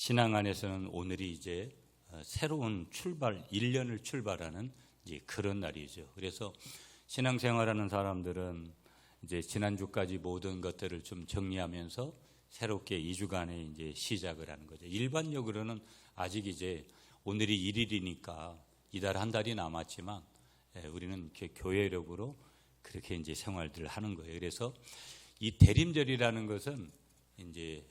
신앙 안에서는 오늘이 이제 새로운 출발, 1년을 출발하는 이제 그런 날이죠. 그래서 신앙생활하는 사람들은 이제 지난주까지 모든 것들을 좀 정리하면서 새롭게 2주간의 이제 시작을 하는 거죠. 일반적으로는 아직 이제 오늘이 1일이니까 이달 한 달이 남았지만 우리는 이렇게 교회력으로 그렇게 이제 생활들을 하는 거예요. 그래서 이 대림절이라는 것은 이제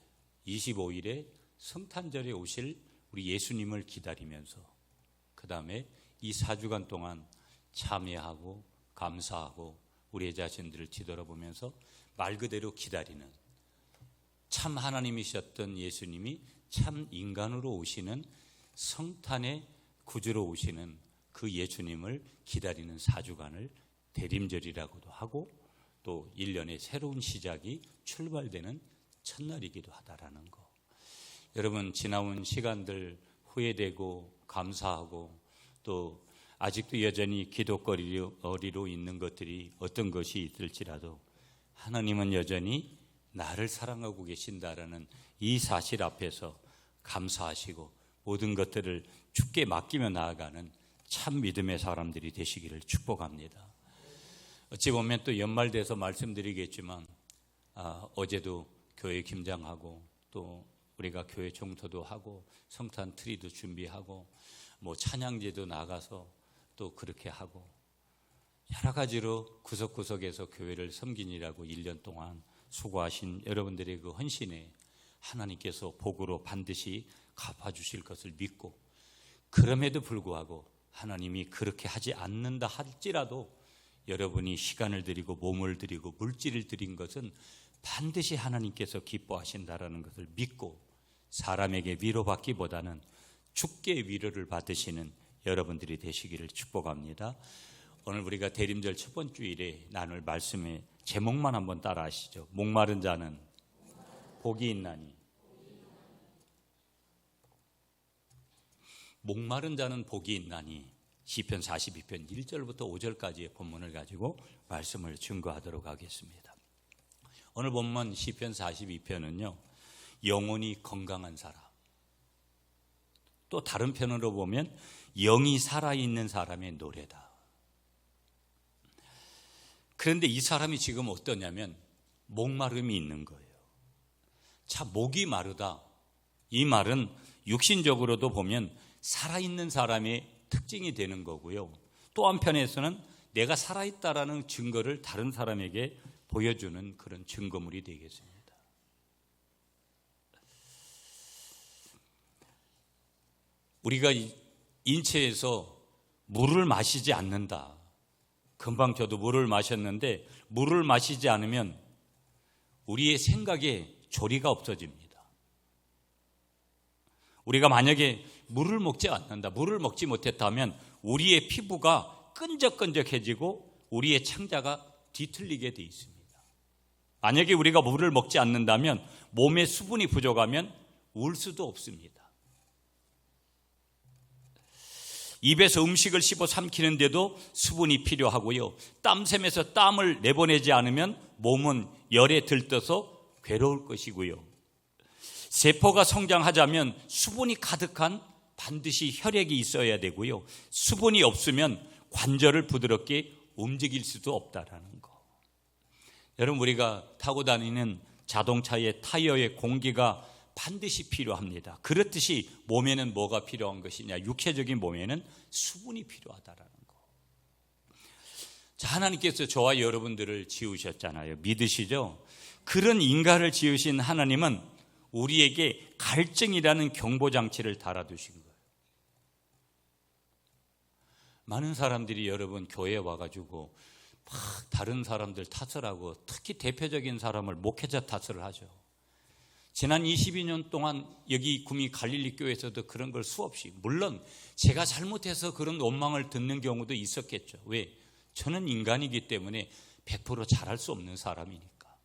25일에 성탄절에 오실 우리 예수님을 기다리면서 그 다음에 이 4주간 동안 참여하고 감사하고 우리 자신들을 뒤돌아보면서 말 그대로 기다리는, 참 하나님이셨던 예수님이 참 인간으로 오시는 성탄의 구주로 오시는 그 예수님을 기다리는 4주간을 대림절이라고도 하고 또 1년의 새로운 시작이 출발되는 첫날이기도 하다라는 거. 여러분, 지나온 시간들 후회되고 감사하고 또 아직도 여전히 기도거리로 있는 것들이 어떤 것이 있을지라도 하나님은 여전히 나를 사랑하고 계신다라는 이 사실 앞에서 감사하시고 모든 것들을 주께 맡기며 나아가는 참 믿음의 사람들이 되시기를 축복합니다. 어찌 보면 또 연말 돼서 말씀드리겠지만 어제도 교회 김장하고 또 우리가 교회 총토도 하고 성탄 트리도 준비하고 뭐 찬양제도 나가서 또 그렇게 하고 여러 가지로 구석구석에서 교회를 섬기느라고 1년 동안 수고하신 여러분들의 그 헌신에 하나님께서 복으로 반드시 갚아주실 것을 믿고, 그럼에도 불구하고 하나님이 그렇게 하지 않는다 할지라도 여러분이 시간을 드리고 몸을 드리고 물질을 드린 것은 반드시 하나님께서 기뻐하신다라는 것을 믿고 사람에게 위로받기보다는 주께 위로를 받으시는 여러분들이 되시기를 축복합니다. 오늘 우리가 대림절 첫 번째 주일에 나눌 말씀의 제목만 한번 따라 하시죠. 목마른 자는 복이 있나니. 목마른 자는 복이 있나니. 시편 42편 1절부터 5절까지의 본문을 가지고 말씀을 증거하도록 하겠습니다. 오늘 본문 시편 42편은요 영혼이 건강한 사람, 또 다른 편으로 보면 영이 살아있는 사람의 노래다. 그런데 이 사람이 지금 어떠냐면 목마름이 있는 거예요. 자, 목이 마르다, 이 말은 육신적으로도 보면 살아있는 사람의 특징이 되는 거고요, 또 한편에서는 내가 살아있다라는 증거를 다른 사람에게 보여주는 그런 증거물이 되겠습니다. 우리가 인체에서 물을 마시지 않는다. 금방 저도 물을 마셨는데 물을 마시지 않으면 우리의 생각에 조리가 없어집니다. 우리가 만약에 물을 먹지 않는다, 물을 먹지 못했다면 우리의 피부가 끈적끈적해지고 우리의 창자가 뒤틀리게 돼 있습니다. 만약에 우리가 물을 먹지 않는다면 몸에 수분이 부족하면 울 수도 없습니다. 입에서 음식을 씹어 삼키는데도 수분이 필요하고요, 땀샘에서 땀을 내보내지 않으면 몸은 열에 들떠서 괴로울 것이고요, 세포가 성장하자면 수분이 가득한 반드시 혈액이 있어야 되고요, 수분이 없으면 관절을 부드럽게 움직일 수도 없다라는 거. 여러분, 우리가 타고 다니는 자동차의 타이어의 공기가 반드시 필요합니다. 그렇듯이 몸에는 뭐가 필요한 것이냐, 육체적인 몸에는 수분이 필요하다라는 거. 자, 하나님께서 저와 여러분들을 지으셨잖아요. 믿으시죠? 그런 인간을 지으신 하나님은 우리에게 갈증이라는 경보장치를 달아두신 거예요. 많은 사람들이 여러분 교회에 와가지고 막 다른 사람들 탓을 하고, 특히 대표적인 사람을 목회자 탓을 하죠. 지난 22년 동안 여기 구미 갈릴리 교회에서도 그런 걸 수없이, 물론 제가 잘못해서 그런 원망을 듣는 경우도 있었겠죠. 왜? 저는 인간이기 때문에 100% 잘할 수 없는 사람이니까.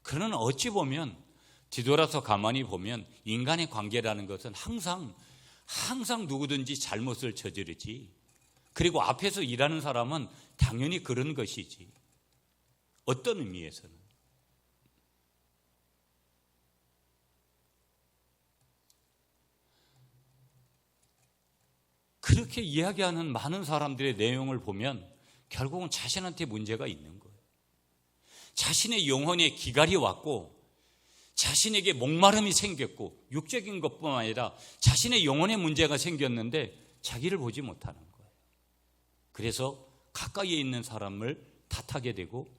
그러나 어찌 보면 뒤돌아서 가만히 보면 인간의 관계라는 것은 항상 누구든지 잘못을 저지르지, 그리고 앞에서 일하는 사람은 당연히 그런 것이지. 어떤 의미에서는 그렇게 이야기하는 많은 사람들의 내용을 보면 결국은 자신한테 문제가 있는 거예요. 자신의 영혼에 기갈이 왔고 자신에게 목마름이 생겼고 육적인 것뿐만 아니라 자신의 영혼에 문제가 생겼는데 자기를 보지 못하는 거예요. 그래서 가까이에 있는 사람을 탓하게 되고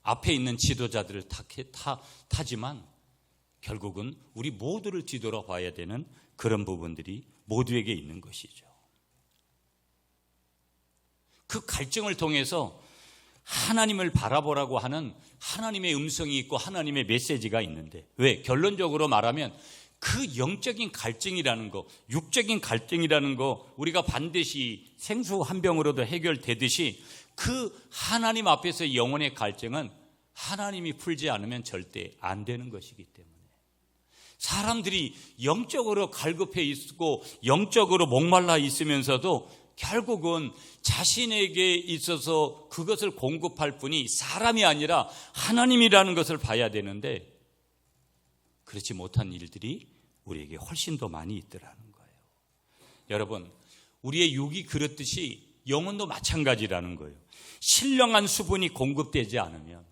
앞에 있는 지도자들을 탓하지만 결국은 우리 모두를 뒤돌아봐야 되는 그런 부분들이 모두에게 있는 것이죠. 그 갈증을 통해서 하나님을 바라보라고 하는 하나님의 음성이 있고 하나님의 메시지가 있는데, 왜? 결론적으로 말하면 그 영적인 갈증이라는 거, 육적인 갈증이라는 거 우리가 반드시 생수 한 병으로도 해결되듯이 그 하나님 앞에서 영혼의 갈증은 하나님이 풀지 않으면 절대 안 되는 것이기 때문에 사람들이 영적으로 갈급해 있고 영적으로 목말라 있으면서도 결국은 자신에게 있어서 그것을 공급할 분이 사람이 아니라 하나님이라는 것을 봐야 되는데 그렇지 못한 일들이 우리에게 훨씬 더 많이 있더라는 거예요. 여러분, 우리의 육이 그렇듯이 영혼도 마찬가지라는 거예요. 신령한 수분이 공급되지 않으면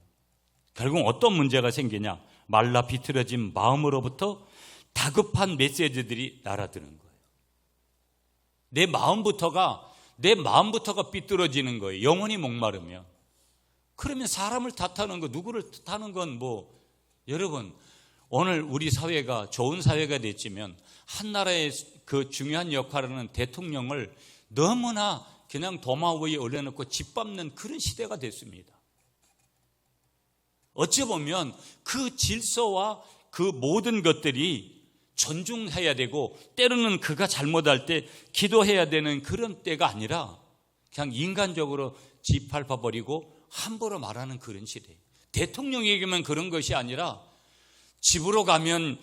결국 어떤 문제가 생기냐? 말라 비틀어진 마음으로부터 다급한 메시지들이 날아드는 거예요. 내 마음부터가 삐뚤어지는 거예요. 영혼이 목마르면. 그러면 사람을 탓하는 거, 누구를 탓하는 건 여러분, 오늘 우리 사회가 좋은 사회가 됐지만 한 나라의 그 중요한 역할을 하는 대통령을 너무나 그냥 도마 위에 올려놓고 짓밟는 그런 시대가 됐습니다. 어찌 보면 그 질서와 그 모든 것들이 존중해야 되고 때로는 그가 잘못할 때 기도해야 되는 그런 때가 아니라 그냥 인간적으로 짓밟아버리고 함부로 말하는 그런 시대. 대통령에게만 그런 것이 아니라 집으로 가면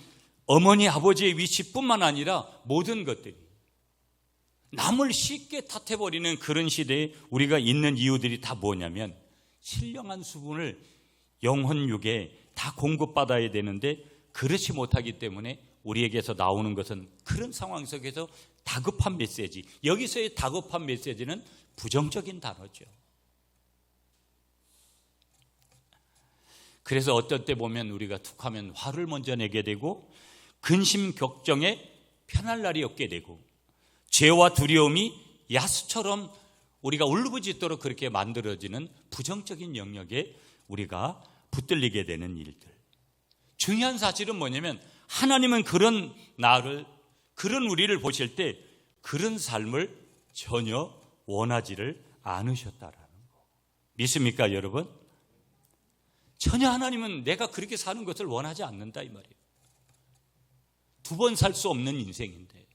어머니 아버지의 위치뿐만 아니라 모든 것들이 남을 쉽게 탓해버리는 그런 시대에 우리가 있는 이유들이 다 뭐냐면 신령한 수분을 영혼육에 다 공급받아야 되는데 그렇지 못하기 때문에 우리에게서 나오는 것은 그런 상황 속에서 다급한 메시지, 여기서의 다급한 메시지는 부정적인 단어죠. 그래서 어떨 때 보면 우리가 툭하면 화를 먼저 내게 되고 근심 걱정에 편할 날이 없게 되고 죄와 두려움이 야수처럼 우리가 울부짖도록 그렇게 만들어지는 부정적인 영역에 우리가 붙들리게 되는 일들. 중요한 사실은 뭐냐면 하나님은 그런 우리를 보실 때 그런 삶을 전혀 원하지를 않으셨다라는 거. 믿습니까, 여러분? 전혀 하나님은 내가 그렇게 사는 것을 원하지 않는다 이 말이에요. 두 번 살 수 없는 인생인데,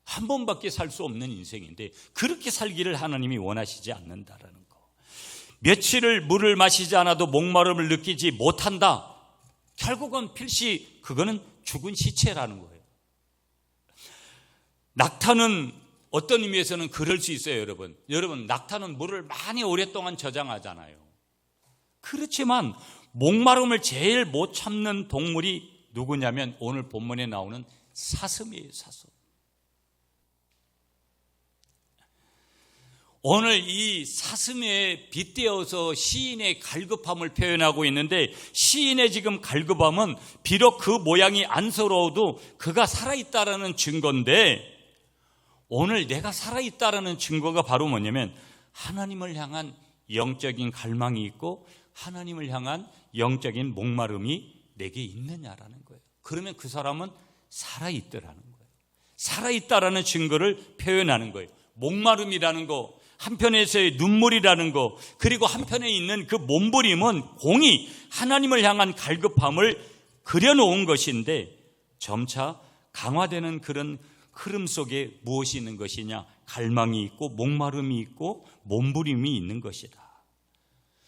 한 번밖에 살 수 없는 인생인데 그렇게 살기를 하나님이 원하시지 않는다라는 거. 며칠을 물을 마시지 않아도 목마름을 느끼지 못한다. 결국은 필시 그거는 죽은 시체라는 거예요. 낙타는 어떤 의미에서는 그럴 수 있어요, 여러분. 여러분, 낙타는 물을 많이 오랫동안 저장하잖아요. 그렇지만 목마름을 제일 못 참는 동물이 누구냐면 오늘 본문에 나오는 사슴이에요, 사슴. 오늘 이 사슴에 빗대어서 시인의 갈급함을 표현하고 있는데 시인의 지금 갈급함은 비록 그 모양이 안쓰러워도 그가 살아있다라는 증거인데 오늘 내가 살아있다라는 증거가 바로 뭐냐면 하나님을 향한 영적인 갈망이 있고 하나님을 향한 영적인 목마름이 내게 있느냐라는 거예요. 그러면 그 사람은 살아있더라는 거예요. 살아있다라는 증거를 표현하는 거예요. 목마름이라는 거, 한편에서의 눈물이라는 거, 그리고 한편에 있는 그 몸부림은 공이 하나님을 향한 갈급함을 그려놓은 것인데 점차 강화되는 그런 흐름 속에 무엇이 있는 것이냐? 갈망이 있고 목마름이 있고 몸부림이 있는 것이다.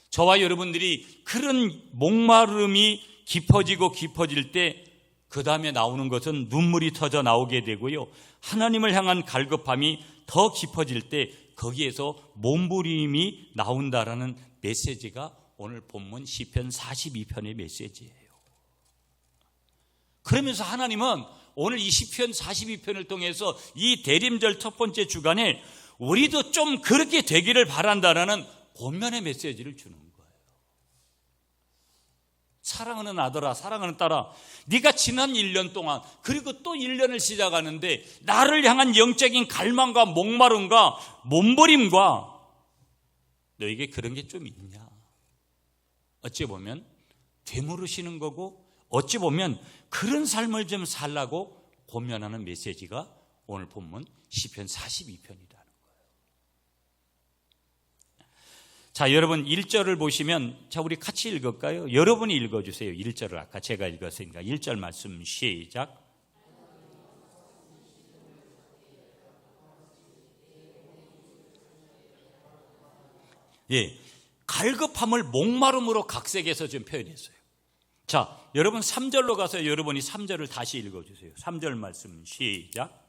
저와 여러분들이 그런 목마름이 깊어질 때 그 다음에 나오는 것은 눈물이 터져 나오게 되고요. 하나님을 향한 갈급함이 더 깊어질 때 거기에서 몸부림이 나온다라는 메시지가 오늘 본문 시편 42편의 메시지예요. 그러면서 하나님은 오늘 이 시편 42편을 통해서 이 대림절 첫 번째 주간에 우리도 좀 그렇게 되기를 바란다라는 권면의 메시지를 주는 거예요. 사랑하는 아들아, 사랑하는 딸아, 네가 지난 1년 동안 그리고 또 1년을 시작하는데 나를 향한 영적인 갈망과 목마름과 몸부림과 너에게 그런 게 좀 있냐? 어찌 보면 되물으시는 거고 어찌 보면 그런 삶을 좀 살라고 권면하는 메시지가 오늘 본문 시편 42편이라는 거예요. 자, 여러분 1절을 보시면, 자, 우리 같이 읽을까요? 여러분이 읽어주세요. 1절을 아까 제가 읽었으니까 1절 말씀 시작. 예, 갈급함을 목마름으로 각색해서 좀 표현했어요. 자, 여러분 3절로 가서 여러분이 3절을 다시 읽어주세요. 3절 말씀 시작.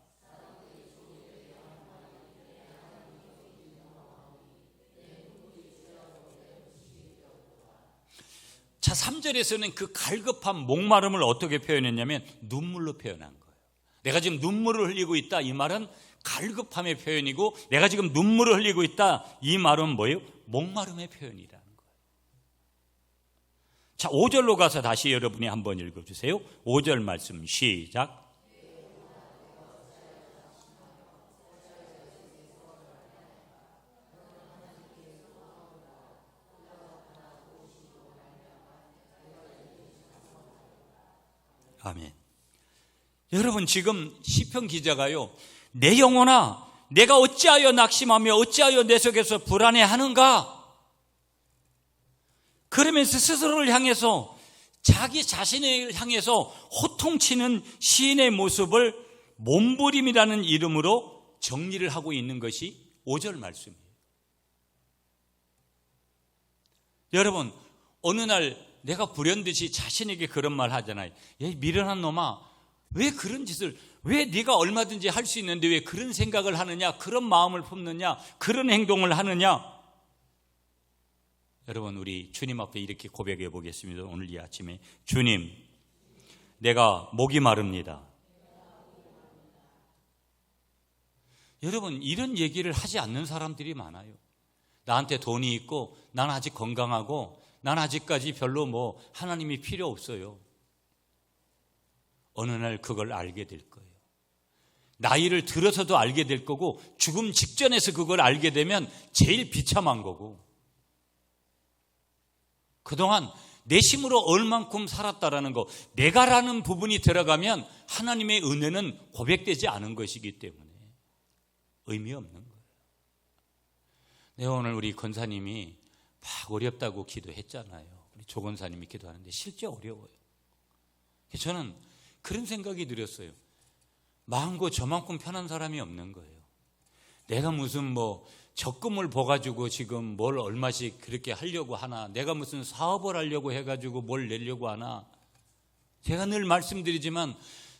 자, 3절에서는 그 갈급함, 목마름을 어떻게 표현했냐면 눈물로 표현한 거예요. 내가 지금 눈물을 흘리고 있다, 이 말은 갈급함의 표현이고, 내가 지금 눈물을 흘리고 있다, 이 말은 뭐예요? 목마름의 표현이라는 거예요. 자, 5절로 가서 다시 여러분이 한번 읽어주세요. 5절 말씀 시작. 아멘. 여러분, 지금 시편 기자가요, 내 영혼아, 내가 어찌하여 낙심하며 어찌하여 내 속에서 불안해하는가? 그러면서 스스로를 향해서, 자기 자신을 향해서 호통치는 시인의 모습을 몸부림이라는 이름으로 정리를 하고 있는 것이 5절 말씀이에요. 여러분, 어느 날 내가 불현듯이 자신에게 그런 말 하잖아요. 야, 미련한 놈아, 왜 그런 짓을, 왜 네가 얼마든지 할 수 있는데 왜 그런 생각을 하느냐, 그런 마음을 품느냐, 그런 행동을 하느냐. 여러분, 우리 주님 앞에 이렇게 고백해 보겠습니다. 오늘 이 아침에, 주님, 내가 목이 마릅니다. 여러분, 이런 얘기를 하지 않는 사람들이 많아요. 나한테 돈이 있고 난 아직 건강하고 난 아직까지 별로 하나님이 필요 없어요. 어느 날 그걸 알게 될 거예요. 나이를 들어서도 알게 될 거고, 죽음 직전에서 그걸 알게 되면 제일 비참한 거고, 그동안 내심으로 얼만큼 살았다라는 거, 내가라는 부분이 들어가면 하나님의 은혜는 고백되지 않은 것이기 때문에 의미 없는 거예요. 네, 오늘 우리 권사님이 막 어렵다고 기도했잖아요. 우리 조 권사님이 기도하는데 실제 어려워요. 저는 그런 생각이 들었어요. 마음고 저만큼 편한 사람이 없는 거예요. 내가 무슨 적금을 버가지고 지금 뭘 얼마씩 그렇게 하려고 하나, 내가 무슨 사업을 하려고 해가지고 뭘 내려고 하나. 제가 늘 말씀드리지만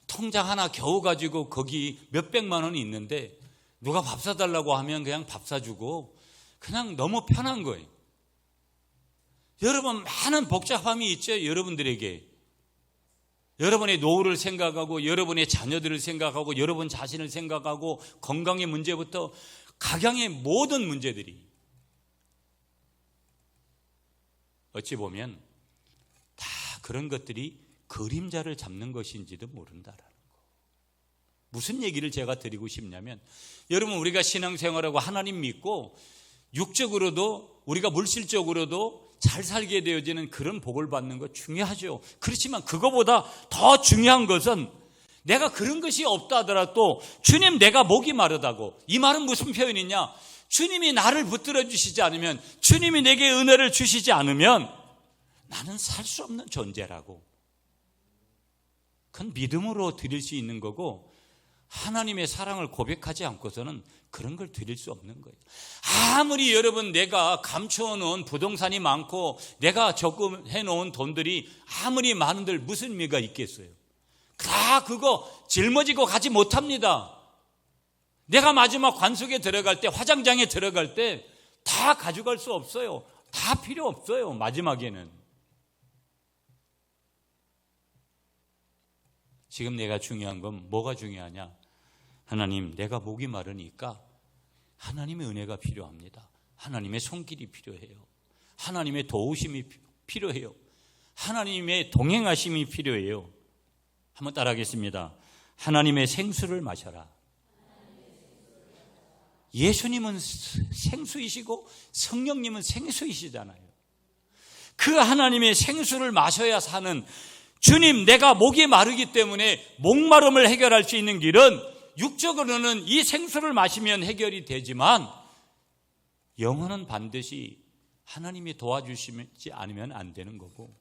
통장 하나 겨우 가지고 거기 몇백만 원이 있는데 누가 밥 사달라고 하면 그냥 밥 사주고, 그냥 너무 편한 거예요. 여러분, 많은 복잡함이 있죠. 여러분들에게 여러분의 노후를 생각하고, 여러분의 자녀들을 생각하고, 여러분 자신을 생각하고, 건강의 문제부터 각양의 모든 문제들이 어찌 보면 다 그런 것들이 그림자를 잡는 것인지도 모른다라는 거. 무슨 얘기를 제가 드리고 싶냐면, 여러분, 우리가 신앙생활하고 하나님 믿고 육적으로도 우리가 물질적으로도 잘 살게 되어지는 그런 복을 받는 거 중요하죠. 그렇지만 그거보다 더 중요한 것은, 내가 그런 것이 없다 하더라도 주님, 내가 목이 마르다고. 이 말은 무슨 표현이냐? 주님이 나를 붙들어 주시지 않으면, 주님이 내게 은혜를 주시지 않으면 나는 살 수 없는 존재라고. 그건 믿음으로 드릴 수 있는 거고, 하나님의 사랑을 고백하지 않고서는 그런 걸 드릴 수 없는 거예요. 아무리 여러분 내가 감추어 놓은 부동산이 많고 내가 적금해 놓은 돈들이 아무리 많은들 무슨 의미가 있겠어요? 다 그거 짊어지고 가지 못합니다. 내가 마지막 관속에 들어갈 때, 화장장에 들어갈 때 다 가져갈 수 없어요. 다 필요 없어요, 마지막에는. 지금 내가 중요한 건 뭐가 중요하냐? 하나님, 내가 목이 마르니까 하나님의 은혜가 필요합니다. 하나님의 손길이 필요해요. 하나님의 도우심이 필요해요. 하나님의 동행하심이 필요해요. 한번 따라하겠습니다. 하나님의 생수를 마셔라. 예수님은 생수이시고 성령님은 생수이시잖아요. 그 하나님의 생수를 마셔야 사는, 주님, 내가 목이 마르기 때문에 목마름을 해결할 수 있는 길은 육적으로는 이 생수를 마시면 해결이 되지만 영혼은 반드시 하나님이 도와주시지 않으면 안 되는 거고,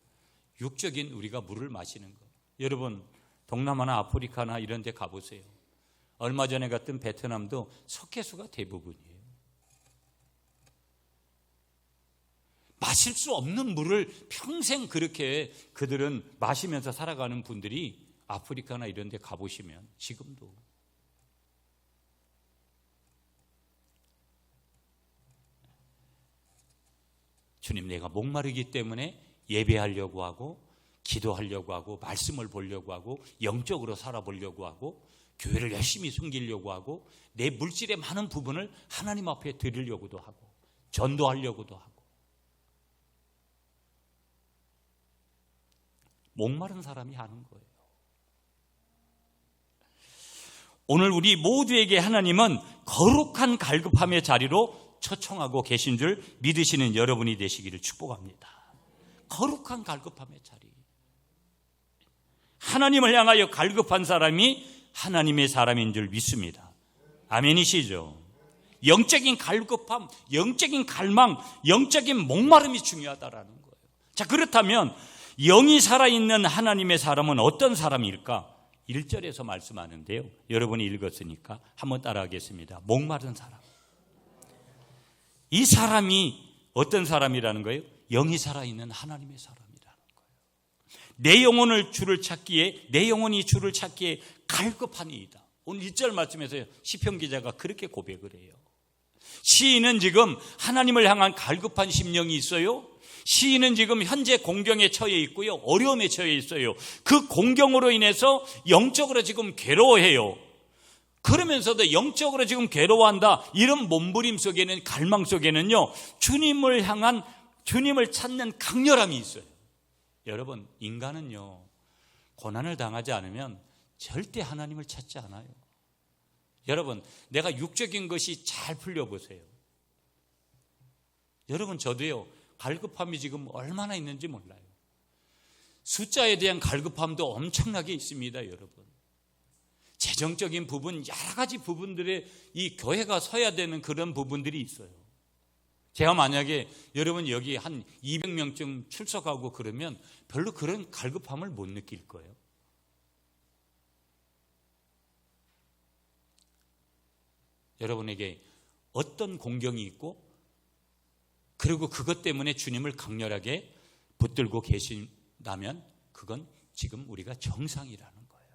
육적인 우리가 물을 마시는 거. 여러분, 동남아나 아프리카나 이런 데 가보세요. 얼마 전에 갔던 베트남도 석회수가 대부분이에요. 마실 수 없는 물을 평생 그렇게 그들은 마시면서 살아가는 분들이 아프리카나 이런 데 가보시면 지금도. 주님, 내가 목마르기 때문에 예배하려고 하고 기도하려고 하고 말씀을 보려고 하고 영적으로 살아보려고 하고 교회를 열심히 섬기려고 하고 내 물질의 많은 부분을 하나님 앞에 드리려고도 하고 전도하려고도 하고. 목마른 사람이 하는 거예요. 오늘 우리 모두에게 하나님은 거룩한 갈급함의 자리로 초청하고 계신 줄 믿으시는 여러분이 되시기를 축복합니다. 거룩한 갈급함의 자리. 하나님을 향하여 갈급한 사람이 하나님의 사람인 줄 믿습니다. 아멘이시죠? 영적인 갈급함, 영적인 갈망, 영적인 목마름이 중요하다라는 거예요. 자, 그렇다면 영이 살아있는 하나님의 사람은 어떤 사람일까? 1절에서 말씀하는데요. 여러분이 읽었으니까 한번 따라하겠습니다. 목마른 사람. 이 사람이 어떤 사람이라는 거예요? 영이 살아있는 하나님의 사람이라는 거예요. 내 영혼을 주를 찾기에, 내 영혼이 주를 찾기에 갈급하니이다. 오늘 1절 말씀에서 시편 기자가 그렇게 고백을 해요. 시인은 지금 하나님을 향한 갈급한 심령이 있어요. 시인은 지금 현재 공경에 처해 있고요. 어려움에 처해 있어요. 그 공경으로 인해서 영적으로 지금 괴로워해요. 그러면서도 영적으로 지금 괴로워한다. 이런 몸부림 속에는, 갈망 속에는요, 주님을 향한, 주님을 찾는 강렬함이 있어요. 여러분, 인간은요, 고난을 당하지 않으면 절대 하나님을 찾지 않아요. 여러분, 내가 육적인 것이 잘 풀려보세요. 여러분, 저도요, 갈급함이 지금 얼마나 있는지 몰라요. 숫자에 대한 갈급함도 엄청나게 있습니다, 여러분. 재정적인 부분, 여러 가지 부분들에 이 교회가 서야 되는 그런 부분들이 있어요. 제가 만약에 여러분 여기 한 200명쯤 출석하고 그러면 별로 그런 갈급함을 못 느낄 거예요. 여러분에게 어떤 공경이 있고 그리고 그것 때문에 주님을 강렬하게 붙들고 계신다면 그건 지금 우리가 정상이라는 거예요.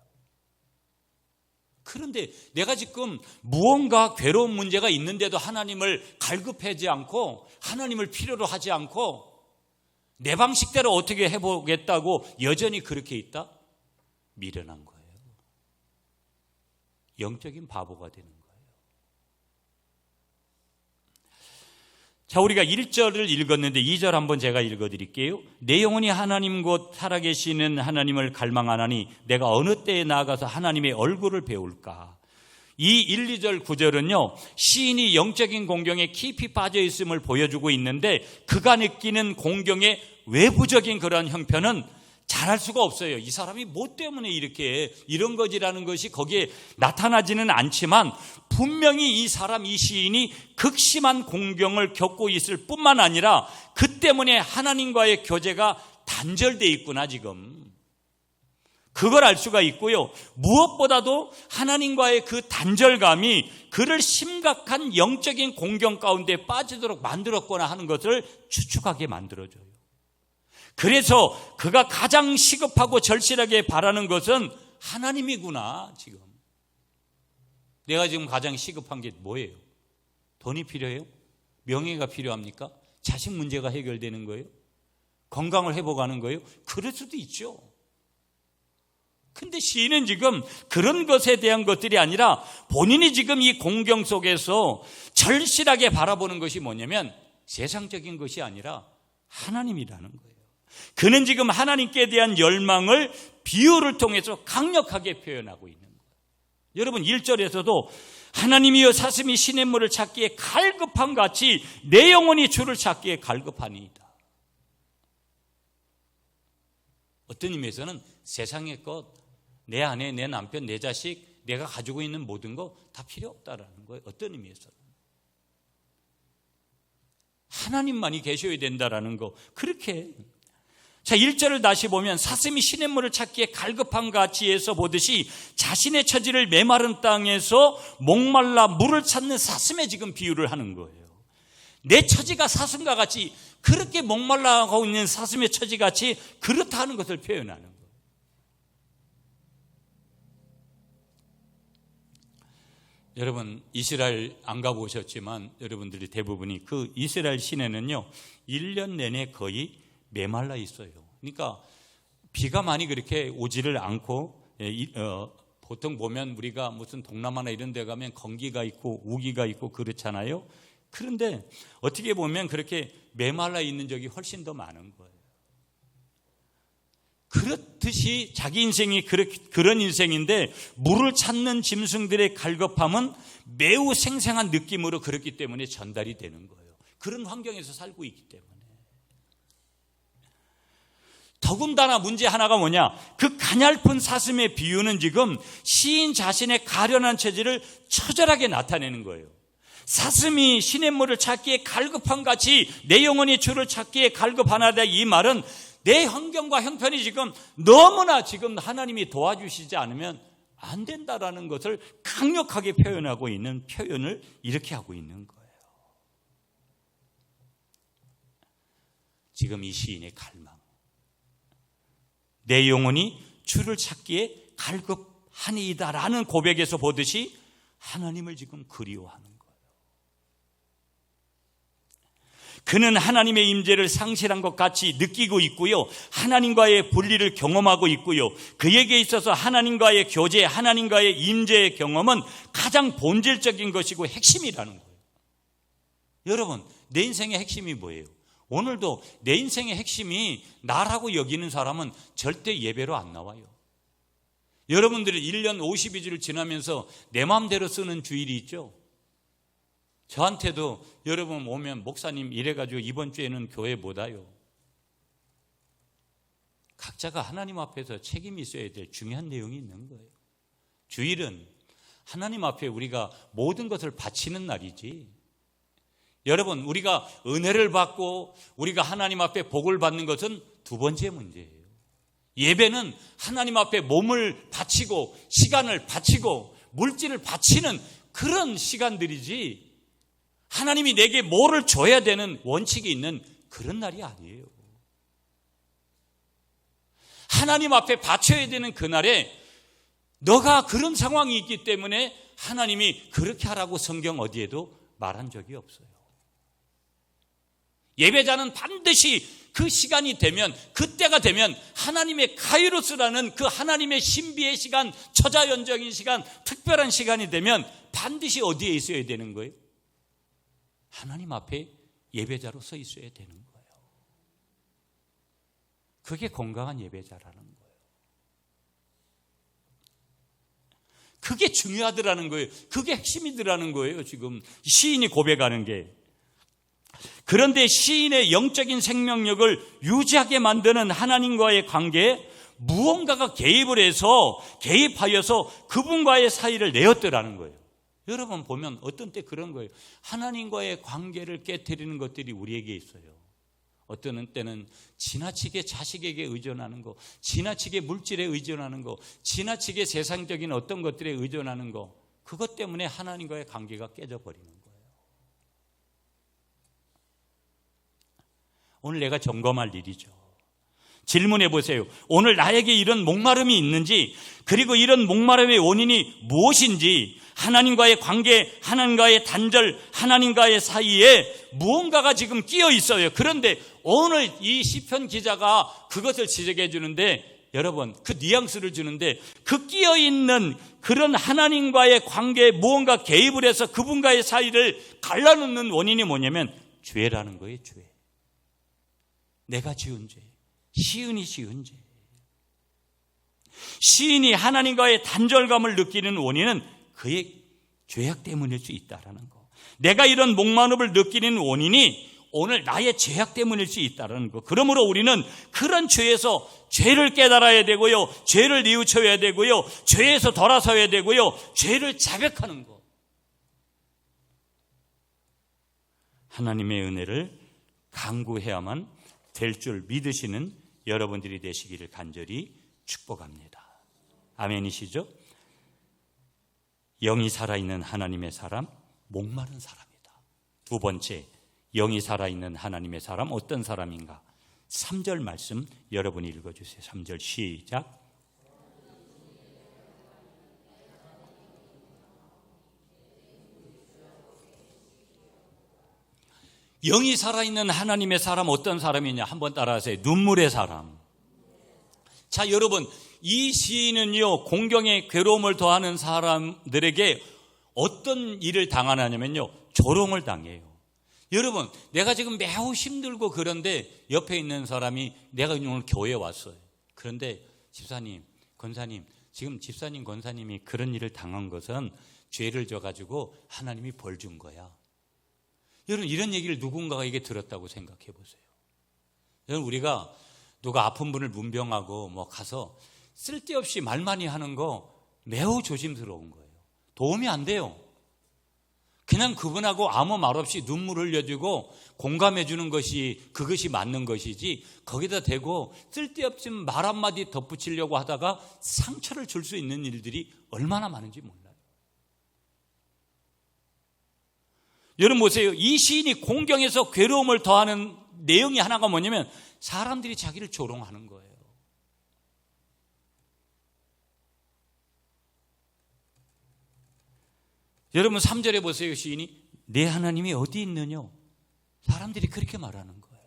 그런데 내가 지금 무언가 괴로운 문제가 있는데도 하나님을 갈급하지 않고 하나님을 필요로 하지 않고 내 방식대로 어떻게 해보겠다고 여전히 그렇게 있다? 미련한 거예요. 영적인 바보가 되는 거예요. 자, 우리가 1절을 읽었는데 2절 한번 제가 읽어드릴게요. 내 영혼이 하나님 곧 살아계시는 하나님을 갈망하나니 내가 어느 때에 나아가서 하나님의 얼굴을 배울까. 이 1, 2절 9절은요 시인이 영적인 공경에 깊이 빠져 있음을 보여주고 있는데 그가 느끼는 공경의 외부적인 그런 형편은 잘할 수가 없어요. 이 사람이 뭐 때문에 이렇게 이런 거지라는 것이 거기에 나타나지는 않지만 분명히 이 사람, 이 시인이 극심한 공경을 겪고 있을 뿐만 아니라 그 때문에 하나님과의 교제가 단절되어 있구나 지금. 그걸 알 수가 있고요. 무엇보다도 하나님과의 그 단절감이 그를 심각한 영적인 공경 가운데 빠지도록 만들었거나 하는 것을 추측하게 만들어줘요. 그래서 그가 가장 시급하고 절실하게 바라는 것은 하나님이구나 지금. 내가 지금 가장 시급한 게 뭐예요? 돈이 필요해요? 명예가 필요합니까? 자식 문제가 해결되는 거예요? 건강을 회복하는 거예요? 그럴 수도 있죠. 근데 시인은 지금 그런 것에 대한 것들이 아니라 본인이 지금 이 공경 속에서 절실하게 바라보는 것이 뭐냐면 세상적인 것이 아니라 하나님이라는 거예요. 그는 지금 하나님께 대한 열망을 비유를 통해서 강력하게 표현하고 있는 거예요. 여러분 1절에서도 하나님이여 사슴이 시냇물을 찾기에 갈급한 같이 내 영혼이 주를 찾기에 갈급하니이다. 어떤 의미에서는 세상의 것, 내 아내, 내 남편, 내 자식, 내가 가지고 있는 모든 거 다 필요 없다라는 거예요. 어떤 의미에서는. 하나님만이 계셔야 된다라는 거. 그렇게. 자, 1절을 다시 보면 사슴이 시냇물을 찾기에 갈급한 같이에서 보듯이 자신의 처지를 메마른 땅에서 목말라 물을 찾는 사슴에 지금 비유를 하는 거예요. 내 처지가 사슴과 같이 그렇게 목말라하고 있는 사슴의 처지같이 그렇다 하는 것을 표현하는 거예요. 여러분 이스라엘 안 가보셨지만 여러분들이 대부분이 그 이스라엘 시내는요 1년 내내 거의 메말라 있어요. 그러니까 비가 많이 그렇게 오지를 않고 보통 보면 우리가 무슨 동남아나 이런 데 가면 건기가 있고 우기가 있고 그렇잖아요. 그런데 어떻게 보면 그렇게 메말라 있는 적이 훨씬 더 많은 거예요. 그렇듯이 자기 인생이 그런 인생인데 물을 찾는 짐승들의 갈급함은 매우 생생한 느낌으로 그렇기 때문에 전달이 되는 거예요. 그런 환경에서 살고 있기 때문에. 더군다나 문제 하나가 뭐냐? 그 가냘픈 사슴의 비유는 지금 시인 자신의 가련한 처지를 처절하게 나타내는 거예요. 사슴이 시냇물을 찾기에 갈급한 같이 내 영혼이 주를 찾기에 갈급하나다. 이 말은 내 환경과 형편이 지금 너무나 지금 하나님이 도와주시지 않으면 안 된다라는 것을 강력하게 표현하고 있는 표현을 이렇게 하고 있는 거예요. 지금 이 시인의 갈망. 내 영혼이 주를 찾기에 갈급하니이다라는 고백에서 보듯이 하나님을 지금 그리워하는 거예요. 그는 하나님의 임재를 상실한 것 같이 느끼고 있고요. 하나님과의 분리를 경험하고 있고요. 그에게 있어서 하나님과의 교제, 하나님과의 임재의 경험은 가장 본질적인 것이고 핵심이라는 거예요. 여러분, 내 인생의 핵심이 뭐예요? 오늘도 내 인생의 핵심이 나라고 여기는 사람은 절대 예배로 안 나와요. 여러분들이 1년 52주를 지나면서 내 마음대로 쓰는 주일이 있죠. 저한테도 여러분 오면 목사님 이래가지고 이번 주에는 교회 못 와요. 각자가 하나님 앞에서 책임이 있어야 될 중요한 내용이 있는 거예요. 주일은 하나님 앞에 우리가 모든 것을 바치는 날이지. 여러분 우리가 은혜를 받고 우리가 하나님 앞에 복을 받는 것은 두 번째 문제예요. 예배는 하나님 앞에 몸을 바치고 시간을 바치고 물질을 바치는 그런 시간들이지 하나님이 내게 뭐를 줘야 되는 원칙이 있는 그런 날이 아니에요. 하나님 앞에 바쳐야 되는 그날에 너가 그런 상황이 있기 때문에 하나님이 그렇게 하라고 성경 어디에도 말한 적이 없어요. 예배자는 반드시 그 시간이 되면 그때가 되면 하나님의 카이로스라는 그 하나님의 신비의 시간, 처자연적인 시간, 특별한 시간이 되면 반드시 어디에 있어야 되는 거예요? 하나님 앞에 예배자로 서 있어야 되는 거예요. 그게 건강한 예배자라는 거예요. 그게 중요하더라는 거예요. 그게 핵심이더라는 거예요. 지금 시인이 고백하는 게. 그런데 시인의 영적인 생명력을 유지하게 만드는 하나님과의 관계에 무언가가 개입하여서 그분과의 사이를 내었더라는 거예요. 여러분 보면 어떤 때 그런 거예요. 하나님과의 관계를 깨트리는 것들이 우리에게 있어요. 어떤 때는 지나치게 자식에게 의존하는 거, 지나치게 물질에 의존하는 거, 지나치게 세상적인 어떤 것들에 의존하는 거, 그것 때문에 하나님과의 관계가 깨져버리는 거예요. 오늘 내가 점검할 일이죠. 질문해 보세요. 오늘 나에게 이런 목마름이 있는지, 그리고 이런 목마름의 원인이 무엇인지, 하나님과의 관계, 하나님과의 단절, 하나님과의 사이에 무언가가 지금 끼어 있어요. 그런데 오늘 이 시편 기자가 그것을 지적해 주는데, 여러분, 그 뉘앙스를 주는데, 그 끼어있는 그런 하나님과의 관계에 무언가 개입을 해서 그분과의 사이를 갈라놓는 원인이 뭐냐면 죄라는 거예요. 죄. 내가 지은 죄. 시인이 지은 죄. 시인이 하나님과의 단절감을 느끼는 원인은 그의 죄악 때문일 수 있다는 거. 내가 이런 목마름을 느끼는 원인이 오늘 나의 죄악 때문일 수 있다는 거. 그러므로 우리는 그런 죄에서 죄를 깨달아야 되고요, 죄를 뉘우쳐야 되고요, 죄에서 돌아서야 되고요, 죄를 자백하는 거. 하나님의 은혜를 간구해야만 될 줄 믿으시는 여러분들이 되시기를 간절히 축복합니다. 아멘이시죠? 영이 살아있는 하나님의 사람, 목마른 사람이다. 두 번째, 영이 살아있는 하나님의 사람, 어떤 사람인가? 3절 말씀 여러분이 읽어주세요. 3절 시작. 영이 살아있는 하나님의 사람 어떤 사람이냐? 한번 따라하세요. 눈물의 사람. 자, 여러분, 이 시인은요, 공경에 괴로움을 더하는 사람들에게 어떤 일을 당하냐면요, 조롱을 당해요. 여러분, 내가 지금 매우 힘들고 그런데 옆에 있는 사람이 내가 오늘 교회에 왔어요. 그런데 집사님, 권사님, 지금 집사님, 권사님이 그런 일을 당한 것은 죄를 져가지고 하나님이 벌 준 거야. 여러분, 이런 얘기를 누군가에게 들었다고 생각해 보세요. 여러분, 우리가 누가 아픈 분을 문병하고 뭐 가서 쓸데없이 말 많이 하는 거 매우 조심스러운 거예요. 도움이 안 돼요. 그냥 그분하고 아무 말 없이 눈물 흘려주고 공감해 주는 것이 그것이 맞는 것이지, 거기다 대고 쓸데없이 말 한마디 덧붙이려고 하다가 상처를 줄 수 있는 일들이 얼마나 많은지 몰라요. 여러분 보세요. 이 시인이 공경에서 괴로움을 더하는 내용이 하나가 뭐냐면 사람들이 자기를 조롱하는 거예요. 여러분 3절에 보세요. 시인이 내 하나님이 어디 있느냐? 사람들이 그렇게 말하는 거예요.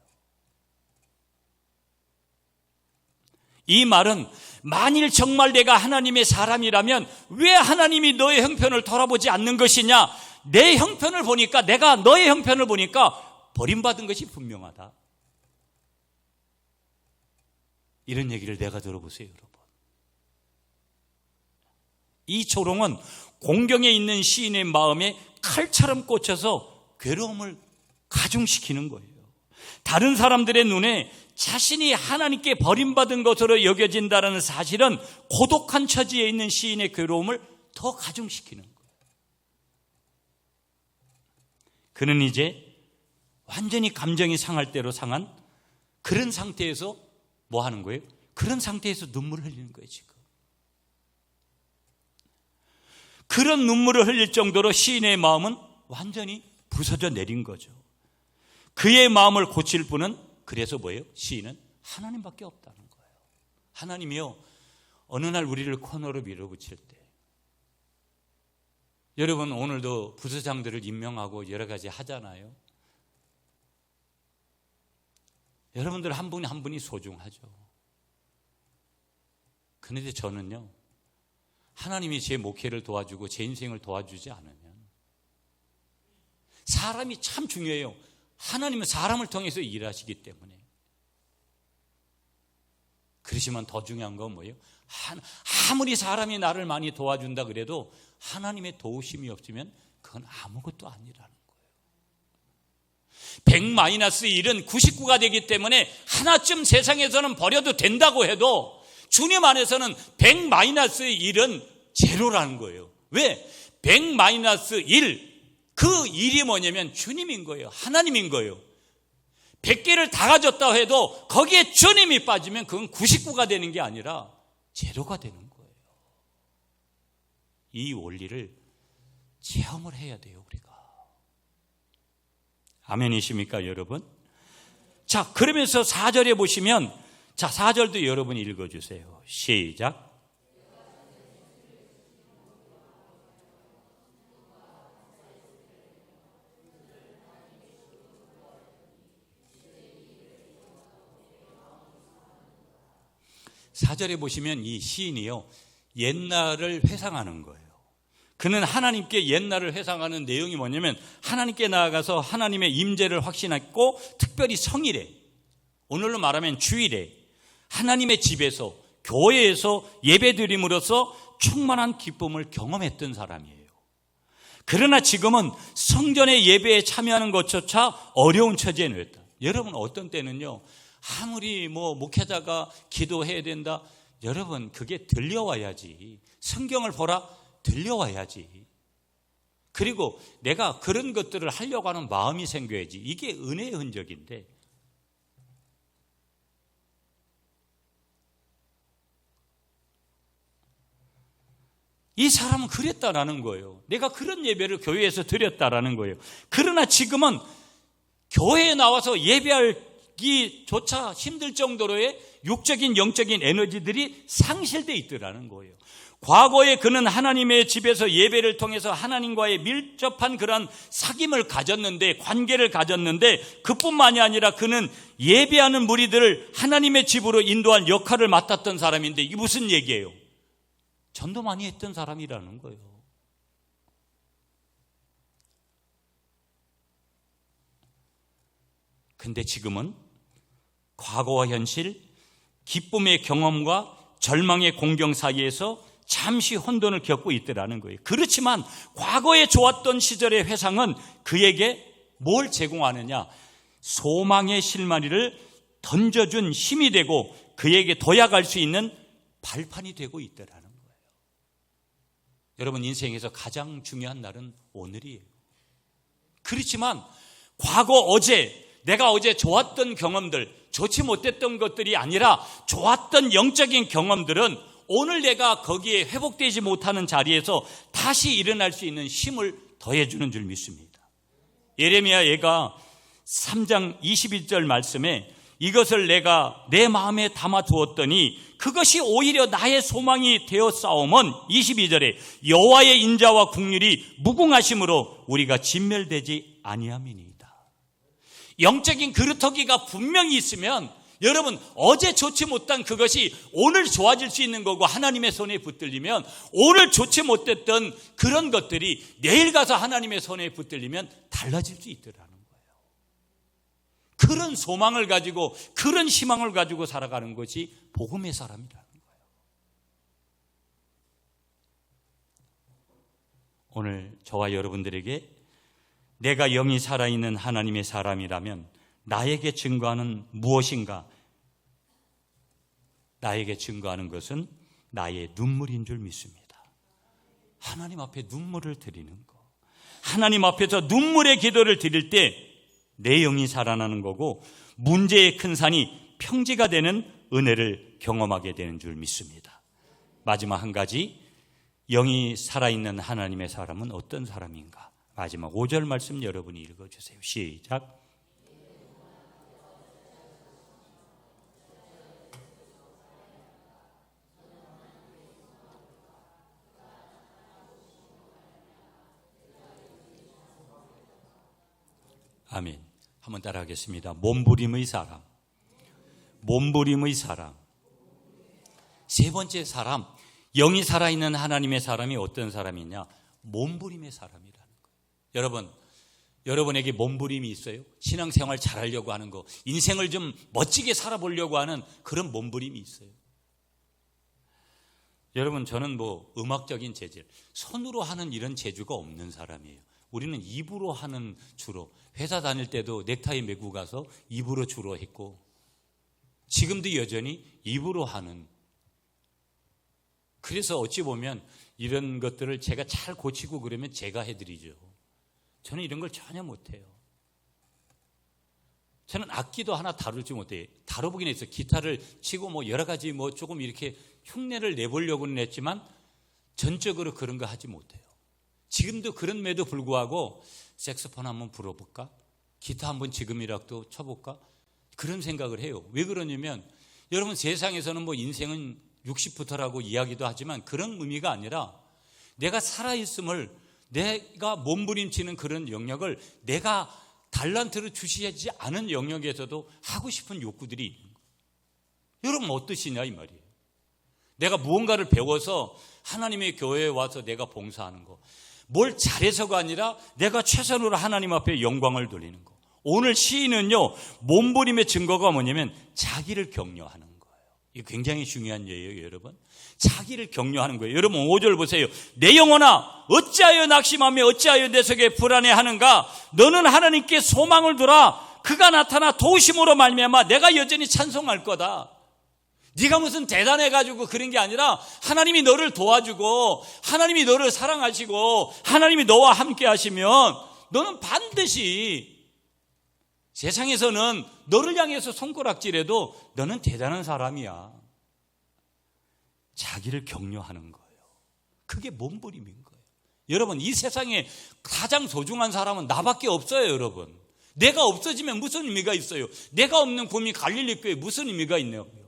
이 말은 만일 정말 내가 하나님의 사람이라면 왜 하나님이 너의 형편을 돌아보지 않는 것이냐? 내 형편을 보니까, 내가 너의 형편을 보니까 버림받은 것이 분명하다. 이런 얘기를 내가 들어보세요, 여러분. 이 조롱은 공경에 있는 시인의 마음에 칼처럼 꽂혀서 괴로움을 가중시키는 거예요. 다른 사람들의 눈에 자신이 하나님께 버림받은 것으로 여겨진다는 사실은 고독한 처지에 있는 시인의 괴로움을 더 가중시키는 거예요. 그는 이제 완전히 감정이 상할 대로 상한 그런 상태에서 뭐 하는 거예요? 그런 상태에서 눈물을 흘리는 거예요, 지금. 그런 눈물을 흘릴 정도로 시인의 마음은 완전히 부서져 내린 거죠. 그의 마음을 고칠 분은 그래서 뭐예요? 시인은 하나님밖에 없다는 거예요. 하나님이요, 어느 날 우리를 코너로 밀어붙일 때, 여러분 오늘도 부서장들을 임명하고 여러 가지 하잖아요. 여러분들 한 분이 한 분이 소중하죠. 그런데 저는요, 하나님이 제 목회를 도와주고 제 인생을 도와주지 않으면, 사람이 참 중요해요. 하나님은 사람을 통해서 일하시기 때문에. 그러시면 더 중요한 건 뭐예요? 아무리 사람이 나를 많이 도와준다 그래도 하나님의 도우심이 없으면 그건 아무것도 아니라는 거예요. 100-1은 99가 되기 때문에 하나쯤 세상에서는 버려도 된다고 해도 주님 안에서는 100-1은 제로라는 거예요. 왜? 100-1, 그 일이 뭐냐면 주님인 거예요. 하나님인 거예요. 100개를 다 가졌다 해도 거기에 주님이 빠지면 그건 99가 되는 게 아니라 제로가 되는 거예요. 이 원리를 체험을 해야 돼요, 우리가. 아멘이십니까, 여러분? 자, 그러면서 4절에 보시면, 자, 4절도 여러분이 읽어주세요. 시작. 4절에 보시면 이 시인이요, 옛날을 회상하는 거예요. 그는 하나님께 옛날을 회상하는 내용이 뭐냐면 하나님께 나아가서 하나님의 임재를 확신했고, 특별히 성일에, 오늘로 말하면 주일에 하나님의 집에서, 교회에서 예배드림으로써 충만한 기쁨을 경험했던 사람이에요. 그러나 지금은 성전의 예배에 참여하는 것조차 어려운 처지에 놓였다. 여러분, 어떤 때는요, 아무리 목회자가 기도해야 된다, 여러분 그게 들려와야지. 성경을 보라, 들려와야지. 그리고 내가 그런 것들을 하려고 하는 마음이 생겨야지. 이게 은혜의 흔적인데, 이 사람은 그랬다라는 거예요. 내가 그런 예배를 교회에서 드렸다라는 거예요. 그러나 지금은 교회에 나와서 예배하기조차 힘들 정도로의 육적인 영적인 에너지들이 상실되어 있더라는 거예요. 과거에 그는 하나님의 집에서 예배를 통해서 하나님과의 밀접한 그런 사귐을 가졌는데, 관계를 가졌는데, 그뿐만이 아니라 그는 예배하는 무리들을 하나님의 집으로 인도할 역할을 맡았던 사람인데, 이게 무슨 얘기예요? 전도 많이 했던 사람이라는 거예요. 근데 지금은 과거와 현실, 기쁨의 경험과 절망의 공경 사이에서 잠시 혼돈을 겪고 있더라는 거예요. 그렇지만 과거에 좋았던 시절의 회상은 그에게 뭘 제공하느냐? 소망의 실마리를 던져준 힘이 되고 그에게 도약할 수 있는 발판이 되고 있더라는 거예요. 여러분, 인생에서 가장 중요한 날은 오늘이에요. 그렇지만 과거, 내가 어제 좋았던 경험들, 좋지 못했던 것들이 아니라 좋았던 영적인 경험들은 오늘 내가 거기에 회복되지 못하는 자리에서 다시 일어날 수 있는 힘을 더해주는 줄 믿습니다. 예레미야 얘가 3장 21절 말씀에 이것을 내가 내 마음에 담아두었더니 그것이 오히려 나의 소망이 되었사오면 22절에 여호와의 인자와 국률이 무궁하심으로 우리가 진멸되지 아니함이니이다. 영적인 그루터기가 분명히 있으면 여러분, 어제 좋지 못한 그것이 오늘 좋아질 수 있는 거고, 하나님의 손에 붙들리면 오늘 좋지 못했던 그런 것들이 내일 가서 하나님의 손에 붙들리면 달라질 수 있더라는 거예요. 그런 소망을 가지고, 그런 희망을 가지고 살아가는 것이 복음의 사람이라는 거예요. 오늘 저와 여러분들에게 내가 영이 살아있는 하나님의 사람이라면 나에게 증거하는 무엇인가? 나에게 증거하는 것은 나의 눈물인 줄 믿습니다. 하나님 앞에 눈물을 드리는 거, 하나님 앞에서 눈물의 기도를 드릴 때 내 영이 살아나는 거고, 문제의 큰 산이 평지가 되는 은혜를 경험하게 되는 줄 믿습니다. 마지막 한 가지, 영이 살아있는 하나님의 사람은 어떤 사람인가? 마지막 5절 말씀 여러분이 읽어주세요. 시작. 아멘. 한번 따라하겠습니다. 몸부림의 사람. 몸부림의 사람. 세 번째 사람, 영이 살아있는 하나님의 사람이 어떤 사람이냐? 몸부림의 사람이라는 거예요. 여러분, 여러분에게 몸부림이 있어요? 신앙생활 잘하려고 하는 거, 인생을 좀 멋지게 살아보려고 하는 그런 몸부림이 있어요? 여러분, 저는 음악적인 재질, 손으로 하는 이런 재주가 없는 사람이에요. 우리는 입으로 하는, 주로 회사 다닐 때도 넥타이 메고 가서 입으로 주로 했고, 지금도 여전히 입으로 하는. 그래서 어찌 보면 이런 것들을 제가 잘 고치고 그러면 제가 해드리죠. 저는 이런 걸 전혀 못해요. 저는 악기도 하나 다루지 못해요. 다뤄보긴 했어요. 기타를 치고 여러 가지 조금 이렇게 흉내를 내보려고는 했지만 전적으로 그런 거 하지 못해요. 지금도 그런데도 불구하고 색소폰 한번 불어볼까? 기타 한번 지금이라도 쳐볼까? 그런 생각을 해요. 왜 그러냐면 여러분, 세상에서는 인생은 60부터라고 이야기도 하지만 그런 의미가 아니라 내가 살아있음을, 내가 몸부림치는 그런 영역을 내가 달란트를 주시지 않은 영역에서도 하고 싶은 욕구들이 있는 거예요. 여러분 어떠시냐 이 말이에요. 내가 무언가를 배워서 하나님의 교회에 와서 내가 봉사하는 거, 뭘 잘해서가 아니라 내가 최선으로 하나님 앞에 영광을 돌리는 거. 오늘 시인은요, 몸부림의 증거가 뭐냐면 자기를 격려하는 거예요. 이거 굉장히 중요한 예예요, 여러분. 자기를 격려하는 거예요. 여러분 5절 보세요. 내 영혼아 어찌하여 낙심하며 어찌하여 내 속에 불안해하는가. 너는 하나님께 소망을 두라. 그가 나타나 도우심으로 말미암아 내가 여전히 찬송할 거다. 네가 무슨 대단해가지고 그런 게 아니라 하나님이 너를 도와주고 하나님이 너를 사랑하시고 하나님이 너와 함께 하시면 너는 반드시 세상에서는 너를 향해서 손가락질해도 너는 대단한 사람이야. 자기를 격려하는 거예요. 그게 몸부림인 거예요. 여러분, 이 세상에 가장 소중한 사람은 나밖에 없어요, 여러분. 내가 없어지면 무슨 의미가 있어요? 내가 없는 구미 갈릴리 교회에 무슨 의미가 있냐고요.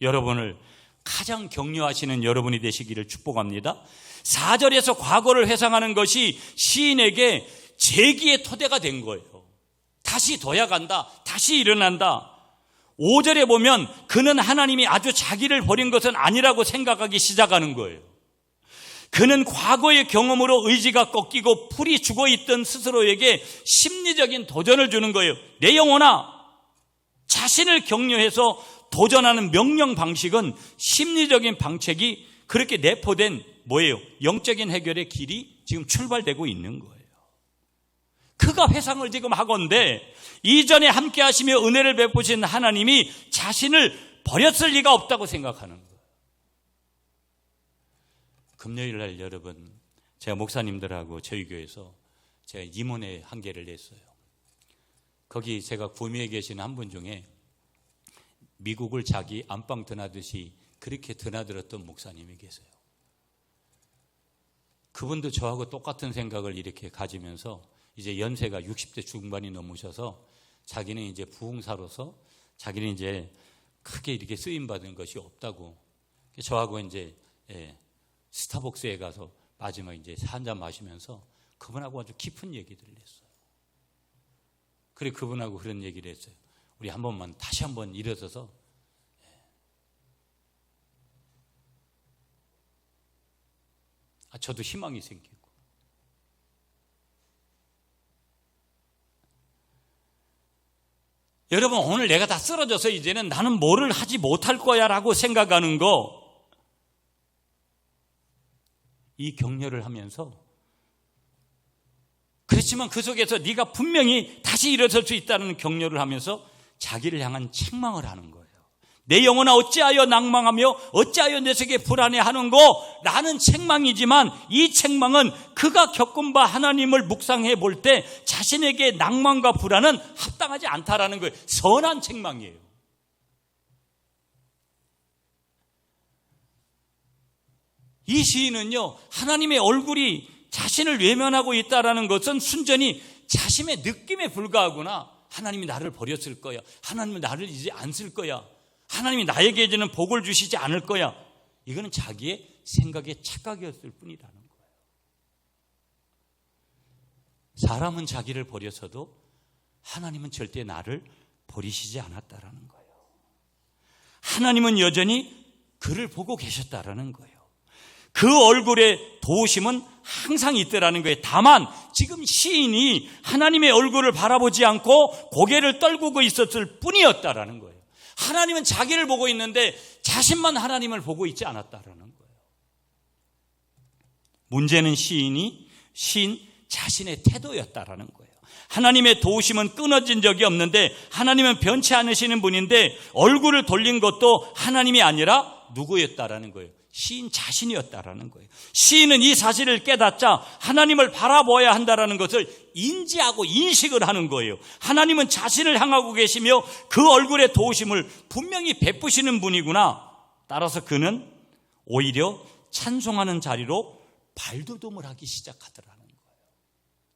여러분을 가장 격려하시는 여러분이 되시기를 축복합니다. 4절에서 과거를 회상하는 것이 시인에게 재기의 토대가 된 거예요. 다시 도약한다. 다시 일어난다. 5절에 보면 그는 하나님이 아주 자기를 버린 것은 아니라고 생각하기 시작하는 거예요. 그는 과거의 경험으로 의지가 꺾이고 풀이 죽어있던 스스로에게 심리적인 도전을 주는 거예요. 내 영혼아, 자신을 격려해서 도전하는 명령 방식은 심리적인 방책이 그렇게 내포된 뭐예요? 영적인 해결의 길이 지금 출발되고 있는 거예요. 그가 회상을 지금 하건대 이전에 함께 하시며 은혜를 베푸신 하나님이 자신을 버렸을 리가 없다고 생각하는 거예요. 금요일 날 여러분, 제가 목사님들하고 저희 교회에서 제가 임원회 한 개를 냈어요. 거기 제가 구미에 계신 한 분 중에 미국을 자기 안방 드나듯이 그렇게 드나들었던 목사님이 계세요. 그분도 저하고 똑같은 생각을 이렇게 가지면서 이제 연세가 60대 중반이 넘으셔서 자기는 이제 부흥사로서 자기는 이제 크게 이렇게 쓰임받은 것이 없다고 저하고 이제 스타벅스에 가서 마지막 이제 한잔 마시면서 그분하고 아주 깊은 얘기들을 했어요. 그래 그분하고 그런 얘기를 했어요. 우리 한 번만 다시 한번 일어서서 저도 희망이 생기고 여러분 오늘 내가 다 쓰러져서 이제는 나는 뭐를 하지 못할 거야 라고 생각하는 거 이 격려를 하면서 그렇지만 그 속에서 네가 분명히 다시 일어설 수 있다는 격려를 하면서 자기를 향한 책망을 하는 거예요. 내 영혼아 어찌하여 낭망하며 어찌하여 내 속에 불안해하는고 라는 책망이지만 이 책망은 그가 겪은 바 하나님을 묵상해 볼 때 자신에게 낭만과 불안은 합당하지 않다라는 거예요. 선한 책망이에요. 이 시인은요, 하나님의 얼굴이 자신을 외면하고 있다라는 것은 순전히 자신의 느낌에 불과하구나. 하나님이 나를 버렸을 거야. 하나님은 나를 이제 안 쓸 거야. 하나님이 나에게 이제는 복을 주시지 않을 거야. 이거는 자기의 생각의 착각이었을 뿐이라는 거예요. 사람은 자기를 버려서도 하나님은 절대 나를 버리시지 않았다라는 거예요. 하나님은 여전히 그를 보고 계셨다라는 거예요. 그 얼굴에 도우심은 항상 있더라는 거예요. 다만 지금 시인이 하나님의 얼굴을 바라보지 않고 고개를 떨구고 있었을 뿐이었다라는 거예요. 하나님은 자기를 보고 있는데 자신만 하나님을 보고 있지 않았다라는 거예요. 문제는 시인 자신의 태도였다라는 거예요. 하나님의 도우심은 끊어진 적이 없는데 하나님은 변치 않으시는 분인데 얼굴을 돌린 것도 하나님이 아니라 누구였다라는 거예요. 시인 자신이었다라는 거예요. 시인은 이 사실을 깨닫자 하나님을 바라보아야 한다라는 것을 인지하고 인식을 하는 거예요. 하나님은 자신을 향하고 계시며 그 얼굴의 도우심을 분명히 베푸시는 분이구나. 따라서 그는 오히려 찬송하는 자리로 발돋움을 하기 시작하더라는 거예요.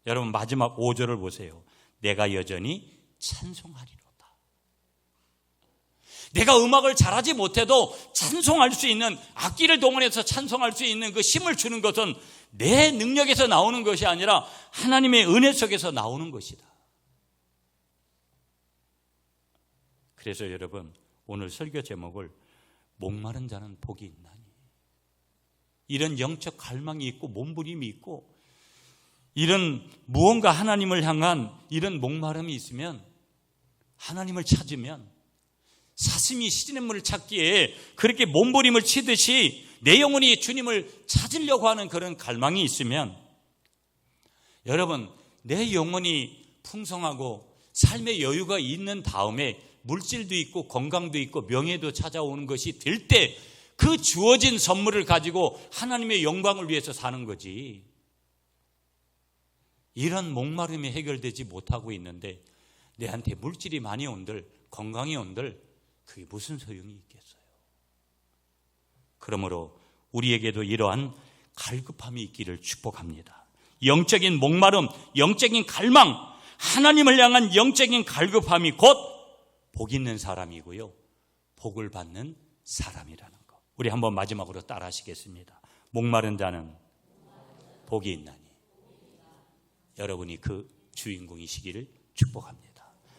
여러분 마지막 5절을 보세요. 내가 여전히 찬송하리로다. 내가 음악을 잘하지 못해도 찬송할 수 있는, 악기를 동원해서 찬송할 수 있는 그 힘을 주는 것은 내 능력에서 나오는 것이 아니라 하나님의 은혜 속에서 나오는 것이다. 그래서 여러분 오늘 설교 제목을 목마른 자는 복이 있나니. 이런 영적 갈망이 있고 몸부림이 있고 이런 무언가 하나님을 향한 이런 목마름이 있으면, 하나님을 찾으면, 사슴이 시냇물을 찾기에 그렇게 몸부림을 치듯이 내 영혼이 주님을 찾으려고 하는 그런 갈망이 있으면, 여러분, 내 영혼이 풍성하고 삶의 여유가 있는 다음에 물질도 있고 건강도 있고 명예도 찾아오는 것이 될 때 그 주어진 선물을 가지고 하나님의 영광을 위해서 사는 거지. 이런 목마름이 해결되지 못하고 있는데 내한테 물질이 많이 온들, 건강이 온들, 그게 무슨 소용이 있겠어요? 그러므로 우리에게도 이러한 갈급함이 있기를 축복합니다. 영적인 목마름, 영적인 갈망, 하나님을 향한 영적인 갈급함이 곧 복 있는 사람이고요, 복을 받는 사람이라는 것. 우리 한번 마지막으로 따라 하시겠습니다. 목마른 자는 복이 있나니. 여러분이 그 주인공이시기를 축복합니다.